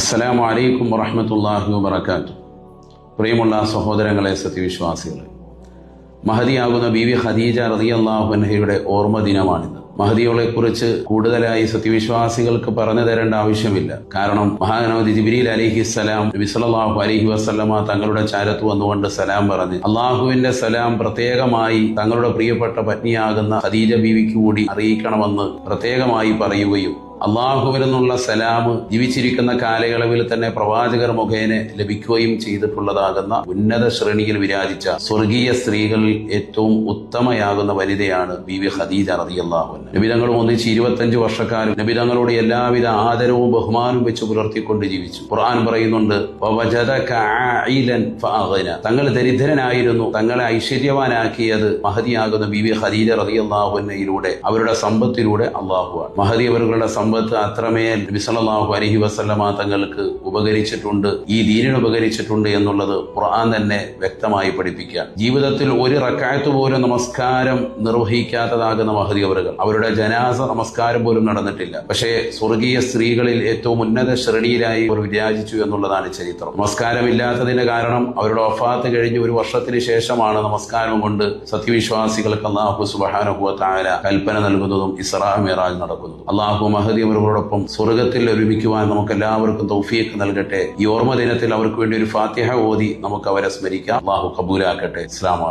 അസ്സലാമു അലൈക്കും വറഹ്മത്തുള്ളാഹി വബറകാതുഹു. പ്രിയമുള്ള സഹോദരങ്ങളെ, സത്യവിശ്വാസികളെ, മഹദിയാകുന്ന ബീവി ഖദീജ റളിയല്ലാഹു അൻഹയുടെ ഓർമ്മ ദിനമാണിത്. മഹദിയോളെ കുറിച്ച് കൂടുതലായി സത്യവിശ്വാസികൾക്ക് പറഞ്ഞു തരേണ്ട ആവശ്യമില്ല. കാരണം മഹാനബി ജിബ്രീൽ അലൈഹിസ്സലാം നബി സല്ലല്ലാഹു അലൈഹി വസല്ലമ തങ്ങളുടെ ചാരത്ത് വന്നുകൊണ്ട് സലാം പറഞ്ഞ് അള്ളാഹുവിന്റെ സലാം പ്രത്യേകമായി തങ്ങളുടെ പ്രിയപ്പെട്ട പത്നിയാകുന്ന ഖദീജ ബീവിക്ക് കൂടി അറിയിക്കണമെന്ന് പ്രത്യേകമായി പറയുകയും അള്ളാഹുവിൽ നിന്നുള്ള സലാം ജീവിച്ചിരിക്കുന്ന കാലയളവിൽ തന്നെ പ്രവാചകർ മുഖേന ലഭിക്കുകയും ചെയ്തിട്ടുള്ളതാകുന്ന ഉന്നത ശ്രേണിയിൽ വിരാജിച്ച സ്വർഗീയ സ്ത്രീകളിൽ ഏറ്റവും ഉത്തമയാകുന്ന വനിതയാണ് ബീവി ഖദീജ റളിയല്ലാഹു അൻഹ. നബിതങ്ങൾ ഒന്നിച്ച് 25 വർഷക്കാലം നബിതങ്ങളോട് എല്ലാവിധ ആദരവും ബഹുമാനവും വെച്ച് പുലർത്തിക്കൊണ്ട് ജീവിച്ചു. ഖുർആൻ പറയുന്നുണ്ട്, വവജദക ആയിലൻ ഫഅഗ്ന. തങ്ങൾ ദരിദ്രനായിരുന്നു, തങ്ങളെ ഐശ്വര്യവാനാക്കിയത് മഹദിയാകുന്ന ബീവി ഖദീജ റളിയല്ലാഹു അൻഹയിലൂടെ, അവരുടെ സമ്പത്തിലൂടെ അള്ളാഹുവാണ്. മഹദി അവരുടെ സമ്പത്ത് അത്രമേൽ നബി സല്ലല്ലാഹു അലൈഹി വസല്ലമ തങ്ങൾക്ക് ഉപകരിച്ചിട്ടുണ്ട്, ഈ ദീനിന് ഉപകരിച്ചിട്ടുണ്ട് എന്നുള്ളത് ഖുർആൻ തന്നെ വ്യക്തമായി പഠിപ്പിക്കുക. ജീവിതത്തിൽ ഒരു റക്അത്ത് പോലും നമസ്കാരം നിർവഹിക്കാത്തതാകുന്ന മഹദി അവരുടെ ജനാസ നമസ്കാരം പോലും നടന്നിട്ടില്ല. പക്ഷേ സ്വർഗീയ സ്ത്രീകളിൽ ഏറ്റവും ഉന്നത ശ്രേണിയിലായി അവർ വിരാജിച്ചു എന്നുള്ളതാണ് ചരിത്രം. നമസ്കാരമില്ലാത്തതിന്റെ കാരണം അവരുടെ വഫാത്ത് കഴിഞ്ഞ് 1 വർഷത്തിന് ശേഷമാണ് നമസ്കാരം കൊണ്ട് സത്യവിശ്വാസികൾക്ക് അല്ലാഹു സുബ്ഹാനഹു വ തആല കൽപ്പന നൽകുന്നതും ഇസ്രാ മിഅ്റാജ് നടക്കുന്നതും. അല്ലാഹു മഹദി അവരോടൊപ്പം സ്വർഗത്തിൽ ഒരുമിക്കുവാൻ നമുക്ക് എല്ലാവർക്കും തൗഫീഖ് നൽകട്ടെ. ഈ ഓർമ്മ ദിനത്തിൽ അവർക്ക് വേണ്ടി ഒരു ഫാത്തിഹ ഓതി നമുക്ക് അവരെ സ്മരിക്കാം. അല്ലാഹു ഖബൂലാക്കട്ടെ. അസ്സലാമു അലൈക്കും.